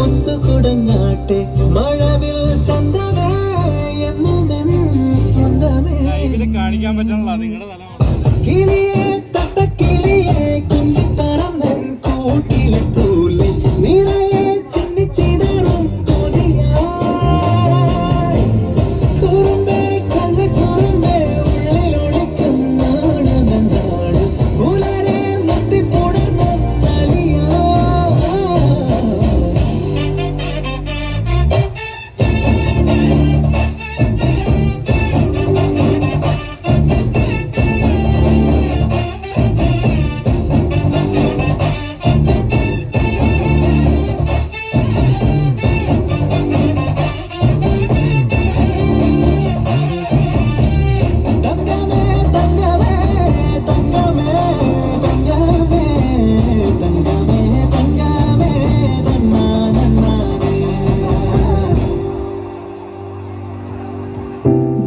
ഒത്തുകുടഞ്ഞാട്ടെ മഴവിൽ ചന്തമേ എന്നുമെൻ സ്വന്തമേ. കാണിക്കാൻ പറ്റണല്ലോ നിങ്ങളുടെ തല. കിളിയെ തത്തക്കിളിയെ കുഞ്ചി പറന്നൻ കൂട്ടിലെ തൂലി നിറയെ ചിന്നിച്ചിതറും കൊതിയായി. കുറുമ്പേ കള്ളക്കുറുമ്പേ ഉള്ളിലൊളിക്കും നാണമെന്താണ് പുലരെ മുത്തിപ്പുടർന്ന നലിയാ.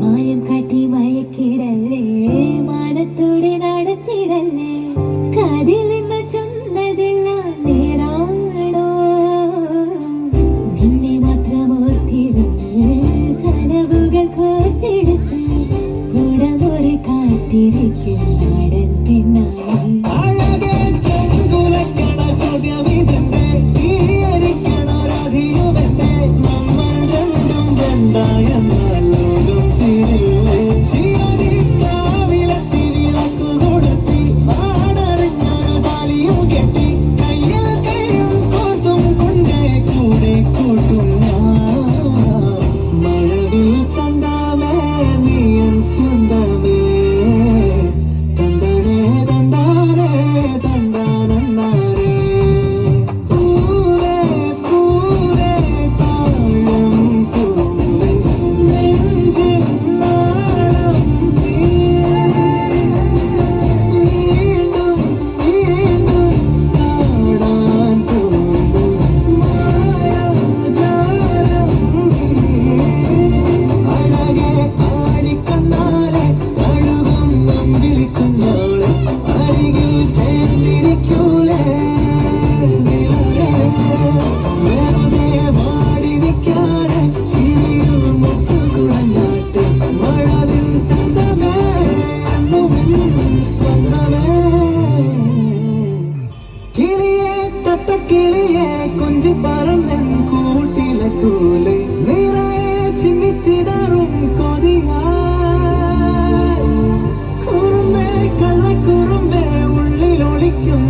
മായം കാട്ടി മയക്കിടല്ലേ മാനത്തോടെ നടത്തിടല്ലേ കാതിൽ നിന്ന് ചൊന്നതെല്ലാം നേരാണോ നിന്നെ മാത്രം ഓർത്തിരുന്ന് കനവുകൾ കോർത്തെടുത്ത് കുടമുറി കാത്തിരിക്കും നാടൻ പെണ്ണായി. അഴകേ ചെങ്കുലക്കണ ചോദ്യമിതെന്റെ ഈയരിക്കണ രാധിയുമെന്റെ നമ്മൾ രണ്ടും രണ്ടായെന്നാൽ ലോകം തിരില്ലേ. ചിരതിക്കാവിലെത്തി വിളക്കു കൊളുത്തി പാടറിഞ്ഞൊരു താലിയും കെട്ടി കയ്യിൽ കൈയും കോർത്തും കൊണ്ടേ കൂടെ കൂട്ടും ഞാൻ. മഴവിൽ ചന്തമേ നീയൻ സ്വന്തമേ തന്തനേ തന്താനേ തന്താനന്നാരേ. പൂവേ പൂവേ താഴം പൂവേ നെഞ്ചിൻ നാളം നീയേ. വീണ്ടും വീണ്ടും കാണാൻ തോന്നും മായാജാലം നീയേ. അഴകേ ആടിക്കണ്ണാലെ തഴുകും നമ്പിളിക്കുഞ്ഞാളെ അരികിൽ ചേർന്നിരിക്കൂലേ നിലവേ. വെറുതെ വാടി നിൽക്കാതെ ചിരിയിൽ മുട്ടുകുടഞ്ഞാട്ടെ മഴവിൽ ചന്തമേ എന്നുമെൻ സ്വന്തമേ. കിളിയെ തത്തക്കിളിയെ കുഞ്ചി പറന്നൻ കൂട്ടിലെ തൂലെ നിറയെ ചിന്നിച്ചിതറും കൊതിയായി. കുറുമ്പേ കള്ളക്കുറുമ്പേ ഉള്ളിലൊളിക്കും